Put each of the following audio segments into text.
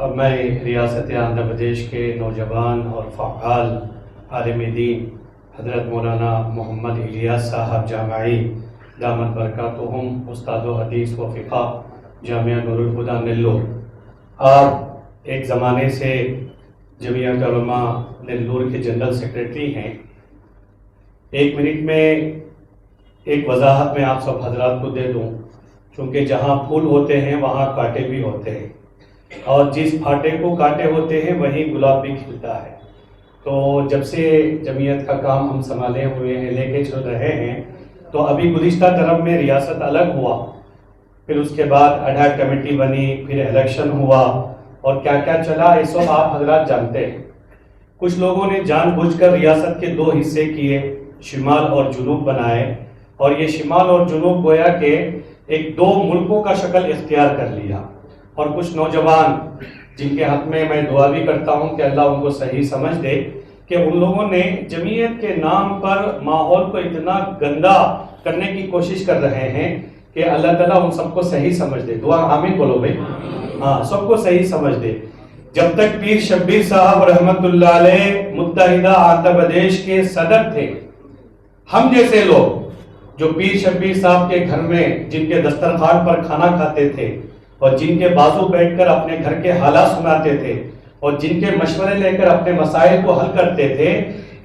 اب میں ریاست آندھرا پردیش کے نوجوان اور فعال عالم دین حضرت مولانا محمد الیاس صاحب جامعی دامت برکاتہم استاد و حدیث و فقہ جامعہ نور الہدیٰ نیلور، آپ ایک زمانے سے جمعیت علماء نیلور کے جنرل سیکریٹری ہیں۔ ایک منٹ میں ایک وضاحت میں آپ سب حضرات کو دے دوں، چونکہ جہاں پھول ہوتے ہیں وہاں کانٹے بھی ہوتے ہیں، اور جس پھاٹے کو کانٹے ہوتے ہیں وہیں گلاب بھی کھلتا ہے۔ تو جب سے جمعیت کا کام ہم سنبھالے ہوئے ہیں، لے کے چل رہے ہیں، تو ابھی گزشتہ ترم میں ریاست الگ ہوا، پھر اس کے بعد اڈھا کمیٹی بنی، پھر الیکشن ہوا، اور کیا کیا چلا یہ سب آپ حضرات جانتے ہیں۔ کچھ لوگوں نے جان بوجھ کر ریاست کے دو حصے کیے، شمال اور جنوب بنائے، اور یہ شمال اور جنوب گویا کہ ایک دو ملکوں کا شکل اختیار کر لیا۔ اور کچھ نوجوان جن کے حق میں دعا بھی کرتا ہوں کہ اللہ ان کو صحیح سمجھ دے، کہ ان لوگوں نے جمعیت کے نام پر ماحول کو اتنا گندا کرنے کی کوشش کر رہے ہیں کہ اللہ تعالیٰ ان سب کو صحیح سمجھ دے۔ دعا آمین بولو بھائی، ہاں سب کو صحیح سمجھ دے۔ جب تک پیر شبیر صاحب رحمت اللہ علیہ متحدہ آندھرا پردیش کے صدر تھے، ہم جیسے لوگ جو پیر شبیر صاحب کے گھر میں جن کے دسترخوان پر کھانا کھاتے تھے، اور جن کے بازو بیٹھ کر اپنے گھر کے حالات سناتے تھے، اور جن کے مشورے لے کر اپنے مسائل کو حل کرتے تھے،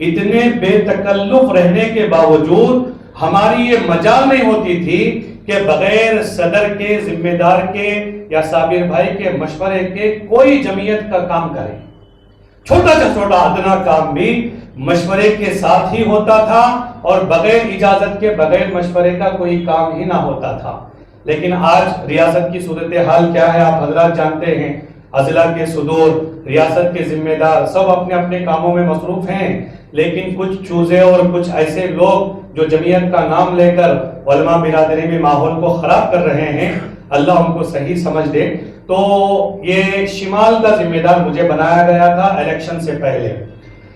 اتنے بے تکلف رہنے کے باوجود ہماری یہ مجال نہیں ہوتی تھی کہ بغیر صدر کے، ذمہ دار کے یا صابر بھائی کے مشورے کے کوئی جمعیت کا کام کرے۔ چھوٹا سے چھوٹا ادنا کام بھی مشورے کے ساتھ ہی ہوتا تھا، اور بغیر اجازت کے، بغیر مشورے کا کوئی کام ہی نہ ہوتا تھا۔ لیکن آج ریاست کی صورتحال کیا ہے آپ حضرات جانتے ہیں۔ اضلاع کے صدور، ریاست کے ذمہ دار سب اپنے اپنے کاموں میں مصروف ہیں، لیکن کچھ چوزے اور کچھ ایسے لوگ جو جمعیت کا نام لے کر علماء برادری میں ماحول کو خراب کر رہے ہیں، اللہ ان کو صحیح سمجھ دے۔ تو یہ شمال کا ذمہ دار مجھے بنایا گیا تھا الیکشن سے پہلے۔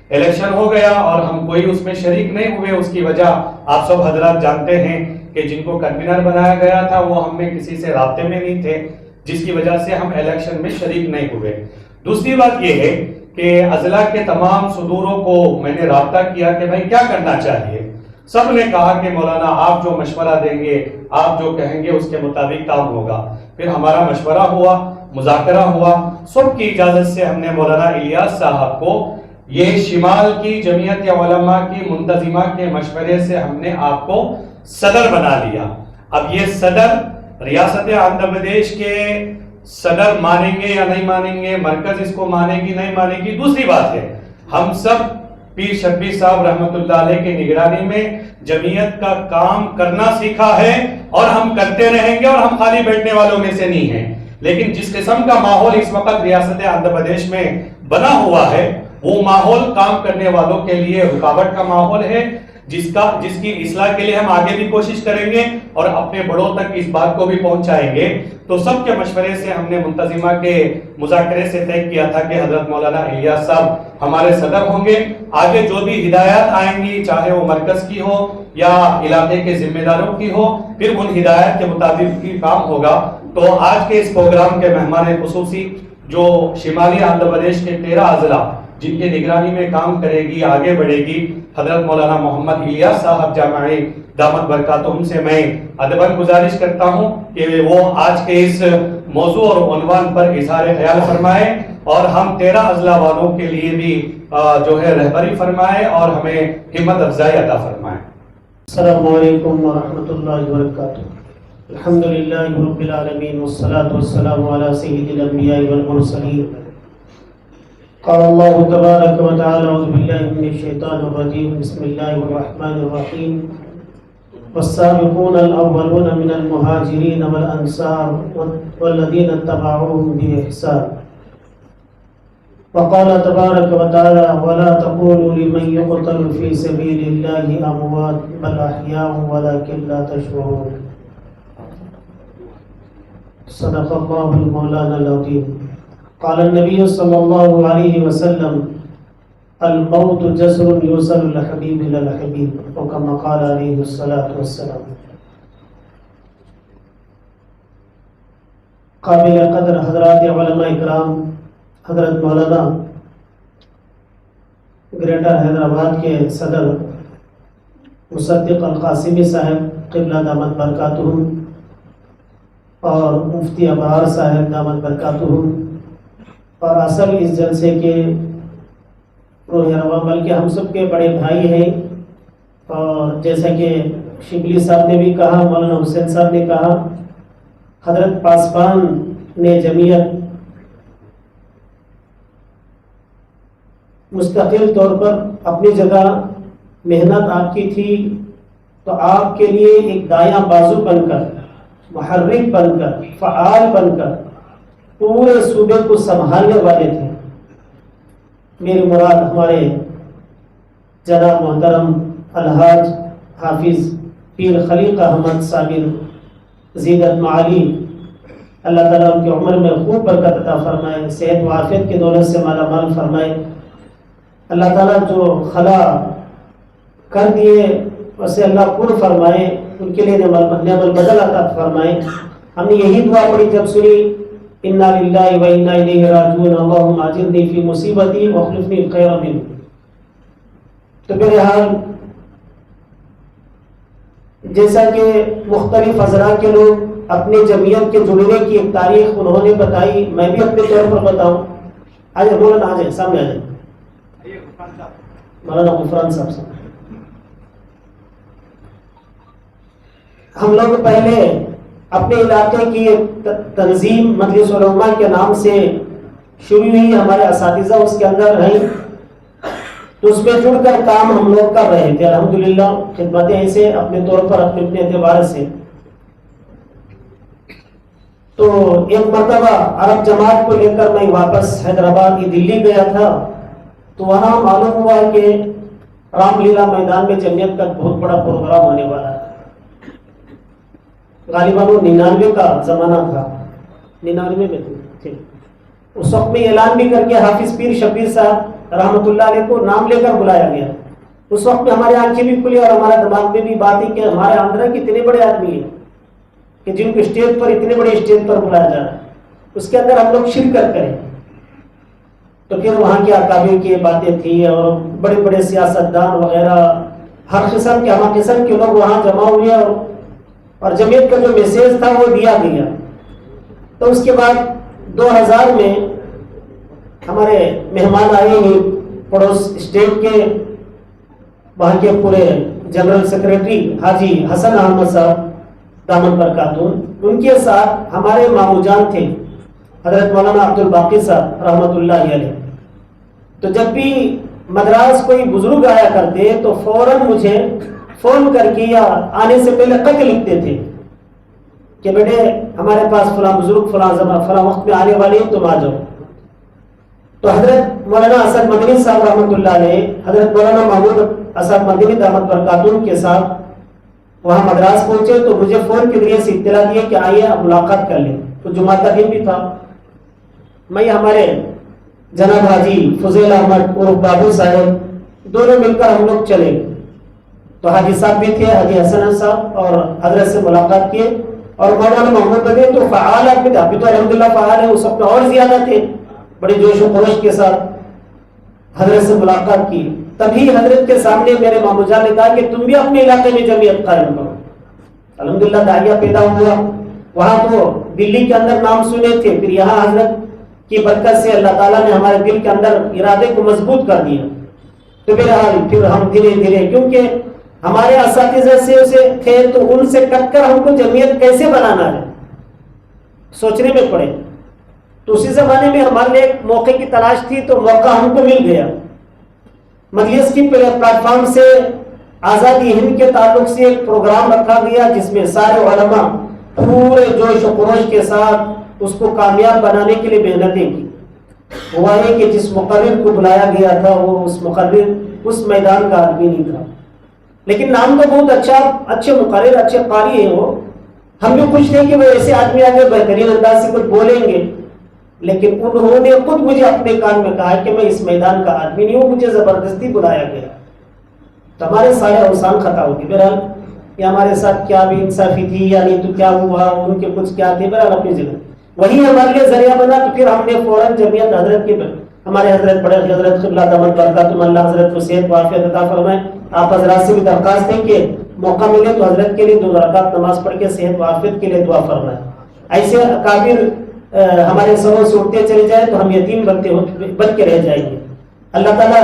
الیکشن ہو گیا اور ہم کوئی اس میں شریک نہیں ہوئے، اس کی وجہ آپ سب حضرات جانتے ہیں کہ جن کو کنوینر بنایا گیا تھا وہ ہم میں کسی سے رابطے میں نہیں تھے، جس کی وجہ سے ہم الیکشن میں شریک نہیں ہوئے۔ دوسری بات یہ ہے کہ اضلاع کے تمام صدوروں کو میں نے رابطہ کیا کہ بھائی کیا کرنا چاہیے۔ سب نے کہا کہ مولانا آپ جو مشورہ دیں گے، آپ جو کہیں گے اس کے مطابق کام ہوگا۔ پھر ہمارا مشورہ ہوا، مذاکرہ ہوا، سب کی اجازت سے ہم نے مولانا الیاس صاحب کو یہ شمال کی جمعیت علماء کی منتظمہ کے مشورے سے ہم نے آپ کو صدر بنا لیا۔ اب یہ صدر ریاست آندھرا پردیش کے صدر مانیں گے یا نہیں مانیں گے، مرکز اس کو مانے گی نہیں مانے گی دوسری بات ہے۔ ہم سب پیر شبیر صاحب رحمت اللہ علیہ کے نگرانی میں جمعیت کا کام کرنا سیکھا ہے، اور ہم کرتے رہیں گے، اور ہم خالی بیٹھنے والوں میں سے نہیں ہیں۔ لیکن جس قسم کا ماحول اس وقت ریاست آندھرا پردیش میں بنا ہوا ہے، وہ ماحول کام کرنے والوں کے لیے رکاوٹ کا ماحول ہے، جس کی اصلاح کے لیے ہم آگے بھی کوشش کریں گے اور اپنے بڑوں تک اس بات کو بھی پہنچائیں گے۔ تو سب کے مشورے سے ہم نے منتظمہ کے مذاکرے سے طے کیا تھا کہ حضرت مولانا الیاس صاحب ہمارے صدر ہوں گے۔ آگے جو بھی ہدایات آئیں گی، چاہے وہ مرکز کی ہو یا علاقے کے ذمہ داروں کی ہو، پھر ان ہدایات کے مطابق کی کام ہوگا۔ تو آج کے اس پروگرام کے مہمان خصوصی جو شمالی آندھرا پردیش کے 13 اضلاع جن کے نگرانی میں کام کرے گی، آگے بڑھے گی، حضرت مولانا محمد الیاس صاحب جامعی دامت برکاتہم سے میں ادباً گزارش کرتا ہوں کہ وہ آج کے اس موضوع اور عنوان پر اظہار خیال فرمائے، اور ہم 13 اضلاع والوں کے لیے بھی جو ہے رہبری فرمائے اور ہمیں ہمت افزائی عطا فرمائے۔ السلام علیکم ورحمۃ اللہ وبرکاتہ۔ الحمدللہ رب العالمین والصلاة والسلام علی سید الانبیاء والمرسلین۔ قال اللہ تبارک و تعالی اعوذ باللہ من الشیطان الرجیم بسم اللہ الرحمن الرحیم والسابقون الاولون من المہاجرین والانصار والذین اتبعوهم بإحسان وقال تبارک و تعالی ولا تقولوا لمن يقتل في سبيل الله اموات بل احیاء ولكن لا تشعرون۔ صدق اللہ المولانا العظیم۔ قال النبی صلی اللہ علیہ وسلم الموت جسر یوصل الحبیب الی الحبیب وکما قال علیہ الصلاۃ والسلام۔ قابل قدر حضرات علماء اکرام، حضرت مولانا گریٹر حیدرآباد کے صدر مصدق القاسمی صاحب قبلہ دامت برکاتہم اور مفتی ابرار صاحب دامت برکاتہم اور اصل اس جلسے کے روح رواں بلکہ ہم سب کے بڑے بھائی ہیں، اور جیسا کہ شبلی صاحب نے بھی کہا، مولانا حسین صاحب نے کہا، حضرت پاسبان نے جمعیت مستقل طور پر اپنی جگہ محنت آپ کی تھی، تو آپ کے لیے ایک دایاں بازو بن کر، محرک بن کر، فعال بن کر پورے صوبے کو سنبھالنے والے تھے۔ میری مراد ہمارے جناب محترم الحاج حافظ پیر خلیق احمد صابر زیدت معالی، اللہ تعالیٰ ان کی عمر میں خوب برکت عطا فرمائے، صحت و عافیت کے دولت سے مالا مال فرمائے۔ اللہ تعالیٰ جو خلا کر دیے اسے اللہ پر فرمائے، ان کے لیے نعم البدل عطا فرمائے۔ ہم نے یہی دعا پڑھی جب سنی انا للہ و انا الیہ راجعون اللہم اجرنی فی مصیبتی واخلفنی خیرا منہ۔ تو بہرحال جیسا کہ مختلف اضلاع کے لوگ اپنی جمعیت کے جڑنے کی ایک تاریخ انہوں نے بتائی، میں بھی اپنے طور پر بتاؤں۔ آج مولانا آ جائیں، سامنے آ جائیں، مولانا غفران صاحب سے۔ ہم لوگ پہلے اپنے علاقے کی تنظیم مجلس علماء کے نام سے شروع ہوئی، ہمارے اساتذہ اس کے اندر رہیں، تو اس میں جڑ کر کام ہم لوگ کر رہے تھے الحمدللہ، خدمتیں ایسے اپنے طور پر اپنے اعتبار سے۔ تو ایک مرتبہ عرب جماعت کو لے کر میں واپس حیدرآباد کی دلی گیا تھا، تو وہاں معلوم ہوا کہ رام لیلا میدان میں جمعیت کا بہت بڑا پروگرام ہونے والا ہے۔ غالباً وہ 99 کا زمانہ تھا، 99 میں تھے۔ اس وقت میں اعلان بھی کر کے حافظ پیر شبیر صاحب رحمۃ اللہ علیہ کو نام لے کر بلایا گیا۔ اس وقت میں ہمارے آنکھیں بھی کھلی اور ہمارے دماغ میں بھی بات ہے کہ ہمارے آندھرا کے اتنے بڑے آدمی ہیں کہ جن کو اسٹیج پر اتنے بڑے اسٹیج پر بلایا جا رہا ہے، اس کے اندر ہم لوگ شرکت کریں۔ تو پھر وہاں کے اکابر کی باتیں تھیں اور بڑے بڑے سیاستدان وغیرہ ہر قسم کے ہمہ قسم کے لوگ وہاں جمع ہوئے، اور جمعیت کا جو میسیج تھا وہ دیا گیا۔ تو اس کے بعد 2000 میں ہمارے مہمان آئے ہیں پڑوس اسٹیٹ کے، وہاں کے پورے جنرل سیکرٹری حاجی حسن احمد صاحب دامت برکاتہم، ان کے ساتھ ہمارے مامو جان تھے حضرت مولانا عبد الباقی صاحب رحمۃ اللہ علیہ۔ تو جب بھی مدراس کوئی بزرگ آیا کرتے تو فوراً مجھے فون کر کے یا آنے سے پہلے خط لکھتے تھے کہ بیٹے ہمارے پاس فلاں بزرگ فلاں وقت میں آنے والے ہیں، تم آ جاؤ۔ تو حضرت مولانا اسد مدنی صاحب رحمۃ اللہ علیہ، حضرت مولانا محمود اسد مدنی دامت برکاتہم کے ساتھ وہاں مدراس پہنچے، تو مجھے فون کے ذریعے سے اطلاع دیے کہ آئیے اب ملاقات کر لیں۔ تو جمعہ کا دن بھی تھا، میں ہمارے جناب حاجی فضیل احمد عرف بابو صاحب دونوں مل کر ہم لوگ چلے۔ تو حاجی صاحب بھی تھے، حاجی حسن صاحب، اور حضرت سے ملاقات کیے۔ اور مولانا محمد بنے تو فعال آدمی تھے، ابھی تو الحمدللہ فعال ہے، اس وقت اور زیادہ تھے، بڑے جوش و خروش کے ساتھ حضرت سے ملاقات کی۔ تبھی حضرت کے سامنے میرے مامو جان نے کہا کہ تم بھی اپنے علاقے میں جمعیت قائم کرو۔ الحمدللہ داعیہ پیدا ہوا، وہاں تو دلی کے اندر نام سنے تھے، پھر یہاں حضرت کی برکت سے اللہ تعالیٰ نے ہمارے دل کے اندر ارادے کو مضبوط کر دیا۔ تو بہرحال پھر ہم دھیرے دھیرے، کیونکہ ہمارے اساتذہ سے تھے تو ان سے کٹ کر ہم کو جمعیت کیسے بنانا ہے سوچنے میں پڑے۔ تو اسی زمانے میں ہمارے لیے ایک موقع کی تلاش تھی، تو موقع ہم کو مل گیا۔ مجلس کی پلیٹ فارم سے آزادی ہند کے تعلق سے ایک پروگرام رکھا گیا جس میں سارے علماء پورے جوش و خروش کے ساتھ اس کو کامیاب بنانے کے لیے محنتیں کی۔ ہوا ہے کہ جس مقرر کو بلایا گیا تھا وہ اس مقرر اس میدان کا آدمی نہیں تھا، لیکن نام تو بہت اچھے مقرر، اچھے قاری ہیں وہ۔ ہم بھی خوش تھے کہ وہ ایسے آدمی آگے بہترین انداز سے کچھ بولیں گے، لیکن انہوں نے خود مجھے اپنے کان میں کہا کہ میں اس میدان کا آدمی نہیں ہوں، مجھے زبردستی بلایا گیا۔ تو ہمارے سارے اوسان خطا ہوگی۔ بہرحال یہ ہمارے ساتھ کیا بھی انصافی تھی یا نہیں تو کیا ہوا، ان کے کچھ کیا تھے، بہرحال اپنی جگہ وہی ہمارے لیے ذریعہ بنا. تو پھر ہم نے فوراً جمعیت حضرت کے ہمارے حضرت بڑے حضرت قبلہ دامت برکاتہم اللہ حضرت کو صحت و عافیت عطا فرمائے. آپ حضرات سے بھی درخواست ہے کہ موقع ملے تو حضرت کے لیے 2 رکعت نماز پڑھ کے صحت و عافیت کے لیے دعا فرمائے. ایسے اکابر ہمارے سروں سے اٹھتے چلے جائیں تو ہم یتیم بن کے رہ جائیں گے. اللہ تعالیٰ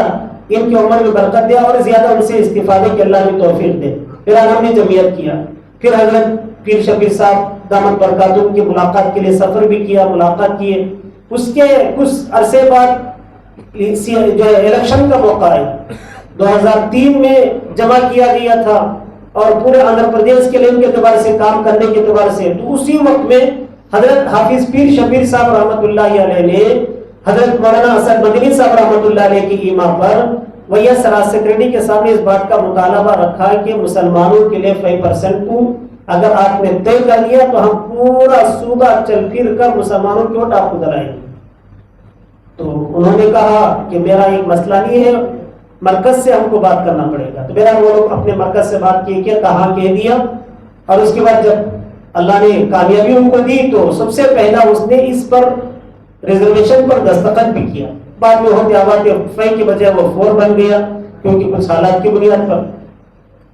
ان کی عمر میں برکت دے اور زیادہ ان سے استفادے کے اللہ میں توفیق دے. پھر ہم نے جمعیت کیا. پھر حضرت پیر شبیر صاحب دامت برکاتہم کی ملاقات کے لیے سفر بھی کیا, ملاقات کیے. اس کے کچھ عرصے بعد جو ہے الیکشن کا موقع ہے 2003 میں جمع کیا گیا تھا اور پورے آندھرا پردیش کے لیے ان کے اعتبار سے کام کرنے کے اعتبار سے. تو اسی وقت میں حضرت حافظ پیر شبیر صاحب رحمۃ اللہ علیہ نے حضرت مولانا اسد مدنی صاحب رحمۃ اللہ علیہ کی ایما پر ویس سراج سیکرٹری کے سامنے اس بات کا مطالبہ رکھا کہ مسلمانوں کے لیے 5% کو اگر آپ نے طے کر لیا تو ہم پورا صوبہ چل پھر کر مسلمانوں کی ووٹ آپ کو دلائیں گے. تو انہوں نے کہا کہ میرا ایک مسئلہ نہیں ہے, مرکز سے ہم کو بات کرنا پڑے گا. تو میرا وہ لوگ اپنے مرکز سے بات کی کہ کہا کہہ دیا. اور اس کے بعد جب اللہ نے کامیابی ان کو دی تو سب سے پہلا اس نے اس پر ریزرویشن پر دستخط بھی کیا. بعد میں ہوتے آباد 5 کے بجائے وہ 4 بن گیا کیونکہ کچھ حالات کی بنیاد پر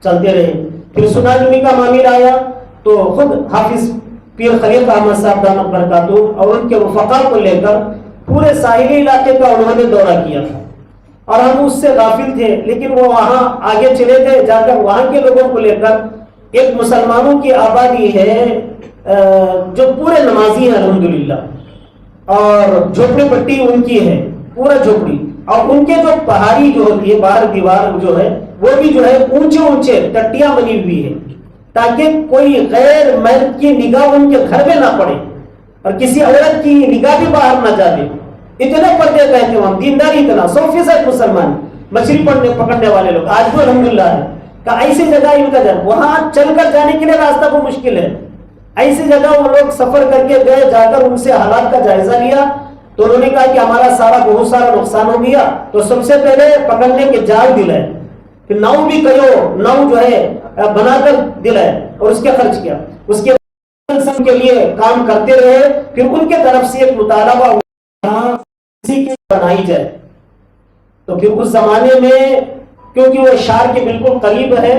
چلتے رہے. پھر سنانوی کا معاملہ آیا تو خود حافظ پیر خلیل احمد صاحب دامت برکاتہم اور ان کے رفقا کو لے کر پورے ساحلی علاقے کا انہوں نے دورہ کیا تھا اور ہم اس سے غافل تھے. لیکن وہ وہاں آگے چلے گئے, جا کر وہاں کے لوگوں کو لے کر ایک مسلمانوں کی آبادی ہے جو پورے نمازی ہیں الحمدللہ, اور جھوپڑی پٹی ان کی ہے پورا جھوپڑی, اور ان کے جو پہاڑی جو ہوتی ہے باہر دیوار جو ہے وہ بھی جو ہے اونچے اونچے ٹٹیاں بنی ہوئی ہے تاکہ کوئی غیر مرد کی نگاہ ان کے گھر میں نہ پڑے اور کسی عورت کی نگاہ بھی باہر نہ جائے. اتنے پردے کہتے ہیں ہم, دینداری اتنا 100% مسلمان مچھلی پکڑنے والے لوگ آج بھی الحمدللہ ہے کہ ایسی جگہ ان کا جب وہاں چل کر جانے کے لیے راستہ کو مشکل ہے. ایسی جگہ وہ لوگ سفر کر کے گئے, جا کر ان سے حالات کا جائزہ لیا تو انہوں نے کہا کہ ہمارا بہت سارا نقصان ہو گیا. تو سب سے پہلے پکڑنے کے جال دلائے, پھر ناؤ بھی ناؤ جو ہے بنا کر دلائے اور اس کے خرچ کیا. اس کے کے لیے کام کرتے رہے. پھر ان کے طرف سے ایک مطالبہ کسی کی بنائی جائے. تو پھر اس زمانے میں کیونکہ وہ شار کے بالکل قریب ہے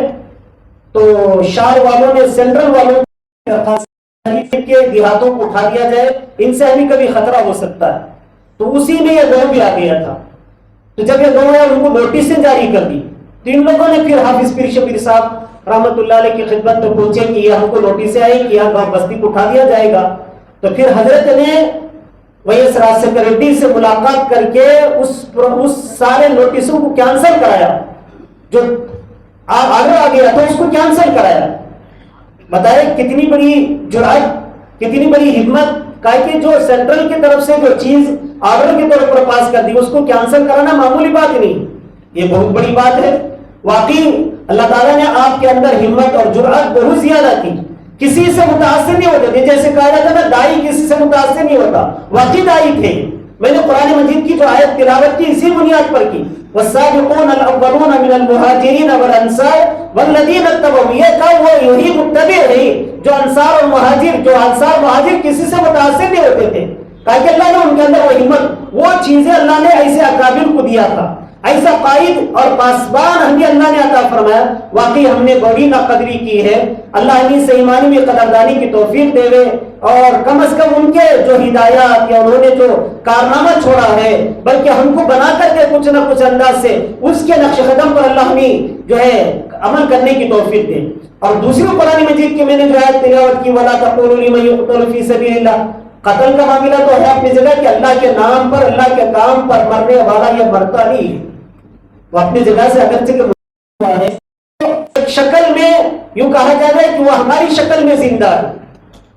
تو شار والوں نے سینٹرل والوں کے دیہاتوں کو اٹھا دیا جائے, ان سے ہمیں کبھی خطرہ ہو سکتا ہے. تو اسی میں یہ گاؤں بھی آ گیا تھا. تو جب یہ گاؤں آیا ان کو نوٹسیں جاری کر دی. تو ان لوگوں نے پھر حافظ پیر شبیر صاحب رحمت اللہ علیہ کی خدمت میں پہنچے کہ یہ ہم کو نوٹسیں آئی کہ یہاں گاؤں بستی کو اٹھا دیا جائے گا. تو پھر حضرت نے ویس سراج سیکرٹری سے ملاقات کر کے اس سارے نوٹسوں کو کینسل کرایا. جو آگے آ گیا تھا اس کو کینسل کرایا. بتائے کتنی بڑی جرأت, کتنی بڑی ہمت, کہ جو سینٹرل کی طرف سے جو چیز آرڈر کے طور پر پاس کر دی اس کو کینسل کرانا معمولی بات نہیں, یہ بہت بڑی بات ہے. واقعی اللہ تعالیٰ نے آپ کے اندر ہمت اور جرأت بہت زیادہ کی. کسی سے متاثر نہیں ہوتے تھے, جیسے کہا جاتا ہے نا دائی کسی سے متاثر نہیں ہوتا, واقعی دائی تھے. میں نے قرآن مجید کی جو آیت تلاوت کی اسی بنیاد پر کی, والسابقون الاولون من المہاجرین والانصار والذین اتبعوا, یہ کہا وہ یہی متبع ہے جو انصار اور مہاجر, جو انصار مہاجر کسی سے متاثر نہیں ہوتے تھے. تاکہ اللہ نے ان کے اندر وہ ہمت, وہ چیزیں اللہ نے ایسے اکابر کو دیا تھا, ایسا قائد اور پاسبان ہمیں اللہ نے عطا فرمایا. واقعی ہم نے بڑی ناقدری کی ہے. اللہ ہمیں سے ایمانی میں قدردانی کی توفیق دے وے, اور کم از کم ان کے جو ہدایات یا انہوں نے جو کارنامہ چھوڑا ہے بلکہ ہم کو بنا کر کے کچھ نہ کچھ انداز سے اس کے نقش قدم پر اللہ ہمیں جو ہے عمل کرنے کی توفیق دے. اور دوسری قرآن مجید کی میں نے جو ہے تلاوت کی, وَلَا تَقُولُوا لِمَن يُقْتَلُ فِي سَبِيلِ اللَّهِ, قتل کا معاملہ تو ہے اپنی جگہ کہ اللہ کے نام پر اللہ کے کام پر مرنے والا یہ مرتا نہیں, وہ اپنی جگہ سے اگرچہ کہ ہوا ہے ایک شکل میں یوں کہا جاتا ہے کہ وہ ہماری شکل میں زندہ ہے,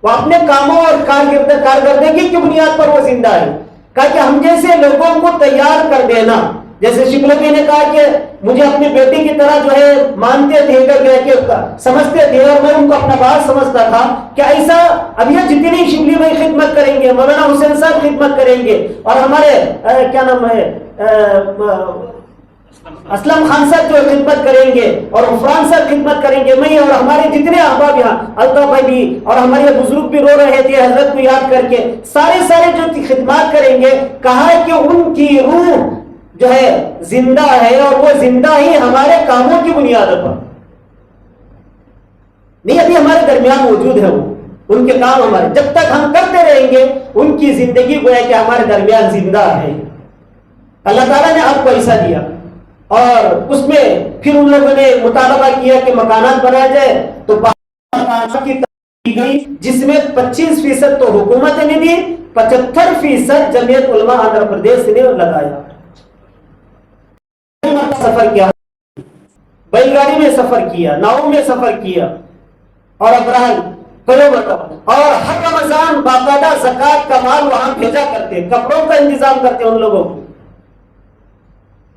وہ اپنے کاموں اور کارکردگی کی بنیاد پر وہ زندہ ہے. کہا کہ ہم جیسے لوگوں کو تیار کر دینا, جیسے شکلبی نے کہا کہ مجھے اپنی بیٹی کی طرح جو ہے مانتے تھے کہ سمجھتے تھے اور میں ان کو اپنا بات سمجھتا تھا, کہ ایسا اب یہ جتنی شبلی میں خدمت کریں گے, مولانا حسین صاحب خدمت کریں گے, اور ہمارے کیا نام ہے اسلم خان صاحب جو خدمت کریں گے اور عفران صاحب خدمت کریں گے، میں اور ہمارے جتنے احباب یہاں الطاف بھائی بھی اور ہمارے بزرگ بھی رو رہے تھے حضرت کو یاد کر کے، سارے جو خدمات کریں گے، کہا کہ ان کی روح جو ہے زندہ ہے اور وہ زندہ ہی ہمارے کاموں کی بنیاد پر نہیں، ابھی ہمارے درمیان موجود ہے، وہ ان کے کام ہمارے جب تک ہم کرتے رہیں گے ان کی زندگی گویا کہ ہمارے درمیان زندہ ہے۔ اللہ تعالیٰ نے آپ کو ایسا دیا اور اس میں پھر ان لوگوں نے مطالبہ کیا کہ مکانات بنایا جائے، تو کی کی گئی جس میں 25% تو حکومت نے دی، 75% جمعیت علماء آندھرا پردیش نے لگایا۔ سفر کیا، بیل گاڑی میں سفر کیا، ناؤ میں سفر کیا، اور ابراہیم اور ہر رمضان باقاعدہ زکات کا مال وہاں بھیجا کرتے، کپڑوں کا انتظام کرتے ان لوگوں کو،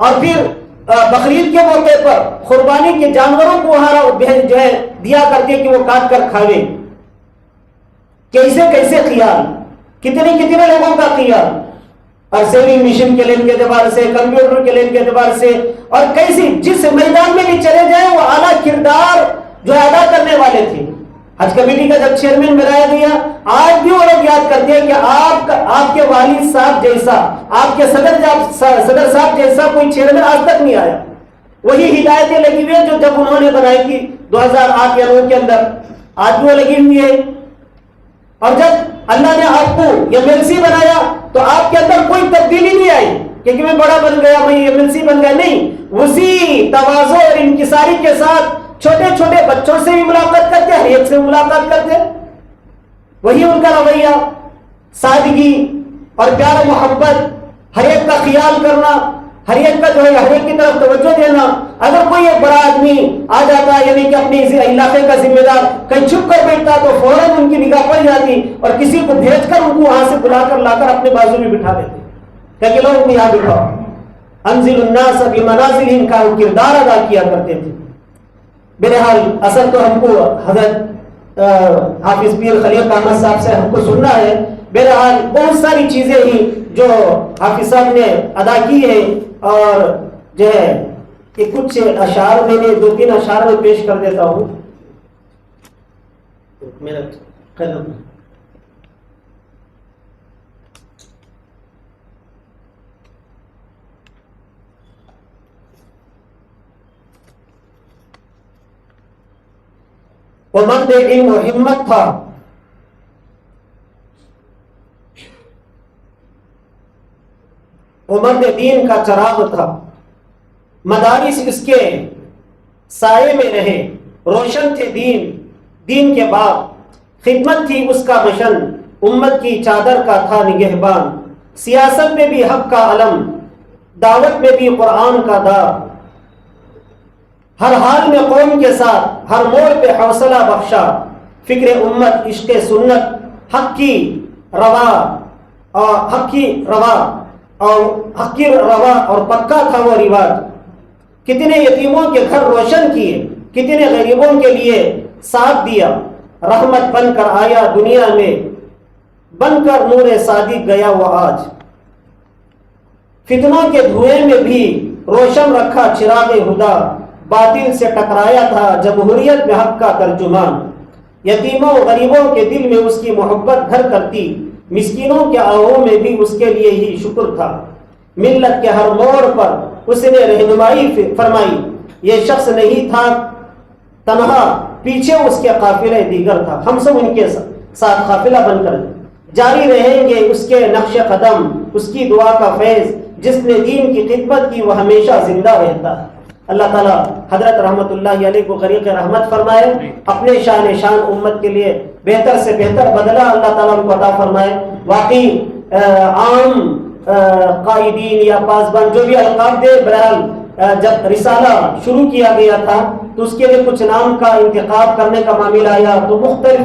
اور پھر بقرعید کے موقع پر قربانی کے جانوروں کو وہاں جو ہے دیا کرتے کہ وہ کاٹ کر کھاوے۔ کیسے خیال، کتنے لوگوں کا خیال، اور سیونگ مشین کے لین کے اعتبار سے، کمپیوٹر کے لین کے اعتبار سے، اور کیسی جس میدان میں بھی چلے جائیں وہ اعلیٰ کردار جو ادا کرنے والے تھے۔ حج کمیٹی کا جب چیئرمین بنایا گیا، آج بھی وہ لوگ یاد کرتے ہیں کہ آپ کے والد صاحب جیسا، آپ کے صدر صاحب جیسا کوئی چیئرمین آج تک نہیں آیا۔ وہی ہدایتیں لگی ہوئی ہیں جو جب انہوں نے بنائی تھی 2008 یا 2009 کے اندر، آج بھی وہ لگی ہوئی ہے۔ اور جب اللہ نے آپ کو MLC بنایا تو آپ کے اندر کوئی تبدیلی نہیں آئی کہ میں بڑا بن گیا، میں MLC بن گیا، نہیں، اسی تواضع اور انکساری کے ساتھ چھوٹے بچوں سے بھی ملاقات کرتے، ہر ایک سے ملاقات کرتے، وہی ان کا رویہ، سادگی اور پیار و محبت، ہر ایک کا خیال کرنا، ہر ایک کا جو ہے ہر ایک کی طرف توجہ دینا۔ اگر کوئی ایک بڑا آدمی آ جاتا ہے یعنی کہ اپنے علاقے کا ذمہ دار کہیں چھپ کر بیٹھتا تو فوراً ان کی نگاہ پڑ جاتی اور کسی کو بھیج کر ان کو وہاں سے بلا کر لا کر اپنے بازو میں بٹھا دیتے کہ لوگ یہاں بٹھاؤ۔ انزل الناس بمنازلہم کا کردار ادا کیا کرتے تھے۔ بہرحال اصل تو ہم کو حضرت حافظ پیر خلیل احمد صاحب سے ہم کو سننا ہے۔ بہرحال بہت ساری چیزیں ہی جو حافظ صاحب نے ادا کی ہے، اور جو ہے کہ کچھ اشعار میں نے 2-3 اشعار میں پیش کر دیتا ہوں۔ میرا قلم وہ مرد علم و ہمت تھا، وہ مرد دین کا چراغ تھا، مدارس اس کے سائے میں رہے، روشن تھے دین کے باغ، خدمت تھی اس کا مشن، امت کی چادر کا تھا نگہبان، سیاست میں بھی حق کا علم، دعوت میں بھی قرآن کا دار، ہر حال میں قوم کے ساتھ، ہر موڑ پہ حوصلہ بخشا، فکر امت عشق سنت، حق کی روا اور پکا تھا وہ رواج، کتنے یتیموں کے گھر روشن کیے، کتنے غریبوں کے لیے ساتھ دیا، رحمت بن کر آیا دنیا میں، بن کر نور صادق گیا وہ آج، فتنوں کے دھوئیں میں بھی روشن رکھا چراغ ہدا، باطل سے ٹکرایا تھا جمہوریت میں حق کا ترجمان، یتیموں غریبوں کے دل میں اس کی محبت گھر کرتی، مسکینوں کے آہوں میں بھی اس کے لیے ہی شکر تھا، ملت کے ہر موڑ پر اس نے رہنمائی فرمائی، یہ شخص نہیں تھا تنہا، پیچھے اس کے قافلہ دیگر تھا، ہم سب ان کے ساتھ قافلہ بن کر جاری رہیں گے اس کے نقش قدم، اس کی دعا کا فیض، جس نے دین کی خدمت کی وہ ہمیشہ زندہ رہتا ہے۔ اللہ تعالیٰ حضرت رحمت اللہ علیہ کو غریق رحمت فرمائے، اپنے شان امت کے لیے بہتر سے بہتر بدلہ اللہ تعالیٰ ان کو عطا فرمائے۔ واقعی عام قائدین یا پاسبان جو بھی القاب دے، بہرحال جب رسالہ شروع کیا گیا تھا تو اس کے لیے کچھ نام کا انتخاب کرنے کا معاملہ آیا تو مختلف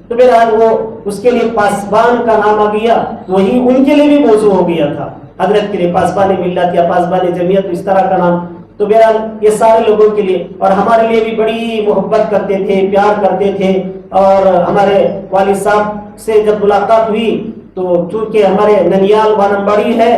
تو بہرحال وہ اس کے لیے پاسبان کا نام آ گیا، وہی ان کے لیے بھی موضوع ہو گیا تھا، حضرت کے لیے پاسبان ملت یا پاسبان جمعیت، اس طرح کا نام۔ تو بہرحال یہ سارے لوگوں کے لیے اور ہمارے لیے بھی بڑی محبت کرتے تھے، پیار کرتے تھے، اور ہمارے والد صاحب سے جب ملاقات ہوئی تو چونکہ ہمارے ننیال وانمبڑی ہے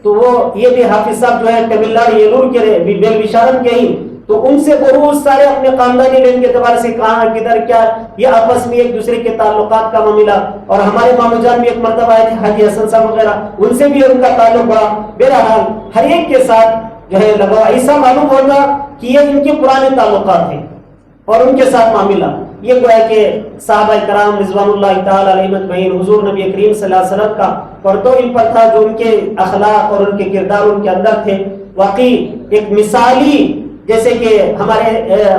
تو وہ یہ بھی حافظ صاحب جو ہے تمل ناڈو یلور کے بیل وشارن کے ہی، تو ان سے بہت سارے اپنے خاندانی لین کے اعتبار سے کہاں کدھر کیا یہ آپس میں ایک دوسرے کے تعلقات کا معاملہ، اور ہمارے مامو جان بھی ایک مرتبہ آئے تھے حاجی حسن صاحب وغیرہ، ان سے بھی ان کا تعلق بڑا۔ بہرحال ہر ایک کے ساتھ جو ہے لگا، ایسا معلوم ہوگا کہ یہ ان کے پرانے تعلقات ہیں اور ان کے ساتھ معاملہ یہ گویا کہ صحابہ کرام رضوان اللہ تعالی علیہم اجمعین حضور نبی کریم صلی اللہ علیہ وسلم کا پردو ان پر تھا، جو ان کے اخلاق اور ان کے کردار ان کے اندر تھے، واقعی ایک مثالی، جیسے کہ ہمارے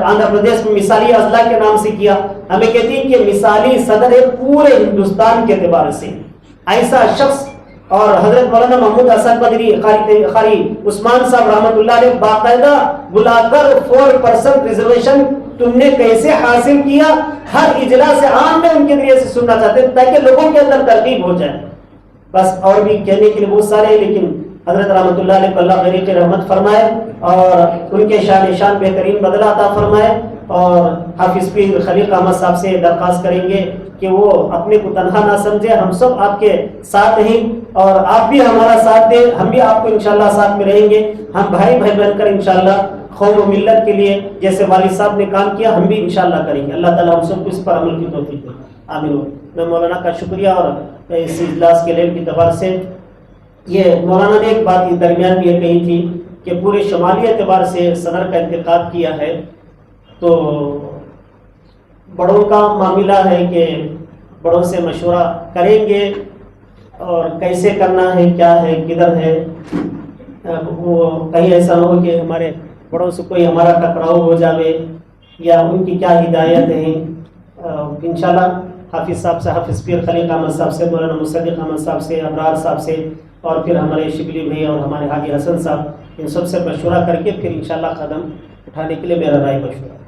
آندھرا پردیش میں مثالی اضلاع کے نام سے کیا، ہمیں کہتے ہیں کہ مثالی صدر ہے پورے ہندوستان کے اعتبار سے، ایسا شخص۔ اور حضرت مولانا محمود اسد بدری قاری عثمان صاحب رحمۃ اللہ علیہ باقاعدہ بلا کر 4% ریزرویشن تم نے کیسے حاصل کیا، ہر اجلاس عام میں ان کے ذریعے سے سننا چاہتے ہیں تاکہ لوگوں کے اندر ترغیب ہو جائے۔ بس اور بھی کہنے کے لیے بہت سارے ہیں، لیکن حضرت رحمۃ اللہ علیہ کو اللہ غریق رحمت فرمائے اور ان کے شان بہترین بدلہ عطا فرمائے۔ اور حافظ پیر خلیق احمد صاحب سے درخواست کریں گے کہ وہ اپنے کو تنہا نہ سمجھے، ہم سب آپ کے ساتھ ہیں اور آپ بھی ہمارا ساتھ دیں، ہم بھی آپ کو انشاءاللہ ساتھ میں رہیں گے، ہم بھائی بن کر انشاءاللہ قوم و ملت کے لیے جیسے والد صاحب نے کام کیا ہم بھی انشاءاللہ کریں گے۔ اللہ تعالیٰ ہم سب کو اس پر عمل کی توفیق دے، آمین۔ میں مولانا کا شکریہ اور اس اجلاس کے لیے کی اعتبار سے یہ مولانا نے ایک بات درمیان بھی یہ کہی تھی کہ پورے شمالی اعتبار سے صدر کا انتخاب کیا ہے، تو بڑوں کا معاملہ ہے کہ بڑوں سے مشورہ کریں گے اور کیسے کرنا ہے، کیا ہے، کدھر ہے، وہ کہیں ایسا نہ ہو کہ ہمارے بڑوں سے کوئی ہمارا ٹکراؤ ہو جاوے یا ان کی کیا ہدایت ہیں۔ انشاءاللہ حافظ صاحب سے، حافظ پیر خلیق احمد صاحب سے، مولانا مصدق احمد صاحب سے، ابرار صاحب سے، اور پھر ہمارے شبلی بھائی اور ہمارے حاجی حسن صاحب، ان سب سے مشورہ کر کے پھر انشاءاللہ قدم اٹھانے کے لیے میرا رائے مشورہ۔